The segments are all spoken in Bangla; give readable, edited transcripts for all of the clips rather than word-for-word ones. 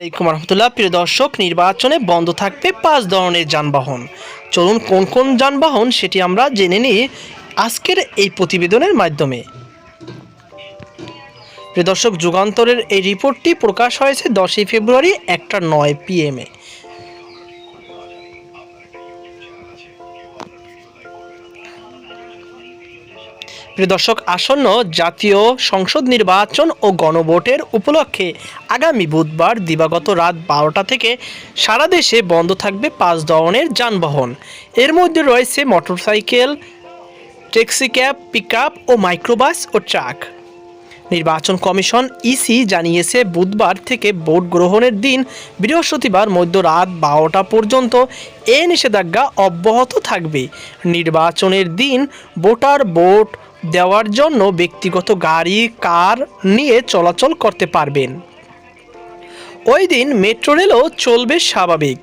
আসসালামু রহমতুল্লাহ। প্রিয় দর্শক, নির্বাচনে বন্ধ থাকবে 5 ধরনের যানবাহন। চলুন কোন কোন যানবাহন সেটি আমরা জেনে নিই আজকের এই প্রতিবেদনের মাধ্যমে। প্রিয় দর্শক, যুগান্তরের এই রিপোর্টটি প্রকাশ হয়েছে 10 ফেব্রুয়ারি 1:09 PM। প্রিয় দর্শক, আসন্ন জাতীয় সংসদ নির্বাচন ও গণভোটের উপলক্ষে আগামী বুধবার দিবাগত রাত 12টা থেকে সারা দেশে বন্ধ থাকবে 5 ধরনের যানবাহন। এর মধ্যে রয়েছে মোটরসাইকেল, ট্যাক্সিক্যাব, পিকআপ ও মাইক্রোবাস ও ট্রাক। নির্বাচন কমিশন ইসি জানিয়েছে, বুধবার থেকে ভোট গ্রহণের দিন বৃহস্পতিবার মধ্যরাত 12টা পর্যন্ত এ নিষেধাজ্ঞা অব্যাহত থাকবে। নির্বাচনের দিন ভোটার ভোট দেওয়ার জন্য ব্যক্তিগত গাড়ি, কার নিয়ে চলাচল করতে পারবেন। ওই দিন মেট্রো রেলও চলবে স্বাভাবিক।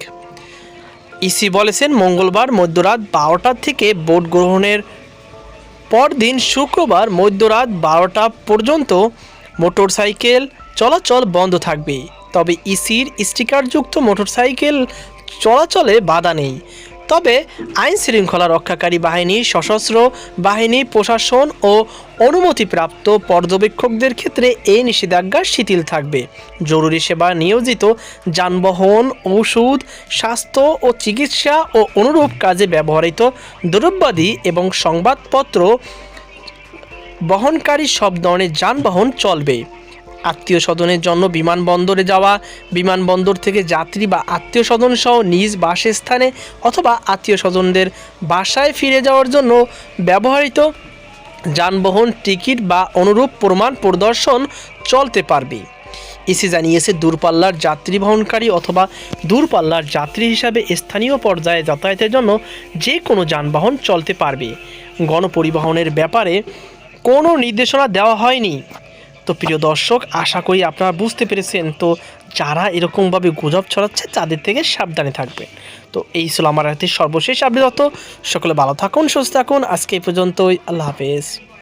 ইসি বলেছেন, মঙ্গলবার মধ্যরাত 12টা থেকে ভোট গ্রহণের পরদিন শুক্রবার মধ্যরাত 12টা পর্যন্ত মোটরসাইকেল চলাচল বন্ধ থাকবে। তবে ইসির স্টিকারযুক্ত মোটরসাইকেল চলাচলে বাধা নেই। তবে আইন শৃঙ্খলা রক্ষাকারী বাহিনী, সশস্ত্র বাহিনী, প্রশাসন ও অনুমতিপ্রাপ্ত পর্যবেক্ষকদের ক্ষেত্রে এই নিষেধাজ্ঞা শিথিল থাকবে। জরুরি সেবা নিয়োজিত যানবাহন, ওষুধ, স্বাস্থ্য ও চিকিৎসা ও অনুরূপ কাজে ব্যবহৃত দ্রব্যাদি এবং সংবাদপত্র বহনকারী সব ধরনের যানবাহন চলবে। আত্মীয় স্বজনের জন্য বিমানবন্দরে যাওয়া, বিমানবন্দর থেকে যাত্রী বা আত্মীয় স্বজন সহ নিজ বাসস্থানে অথবা আত্মীয় স্বজনদের বাসায় ফিরে যাওয়ার জন্য ব্যবহৃত যানবাহন, টিকিট বা অনুরূপ প্রমাণ প্রদর্শন চলতে পারবে। ইসি জানিয়েছে, দূরপাল্লার যাত্রী বহনকারী অথবা দূরপাল্লার যাত্রী হিসাবে স্থানীয় পর্যায়ে যাতায়াতের জন্য যে কোনো যানবাহন চলতে পারবে। গণপরিবহনের ব্যাপারে কোনো নির্দেশনা দেওয়া হয়নি। তো প্রিয় দর্শক, আশা করি আপনারা বুঝতে পেরেছেন। তো যারা এরকমভাবে গুজব ছড়াচ্ছে তাদের থেকে সাবধানে থাকবেন। তো এই ছিল আমার হাতে সর্বশেষ আপডেট। সকলে ভালো থাকুন, সুস্থ থাকুন। আজকে এই পর্যন্তই। আল্লাহ হাফেজ।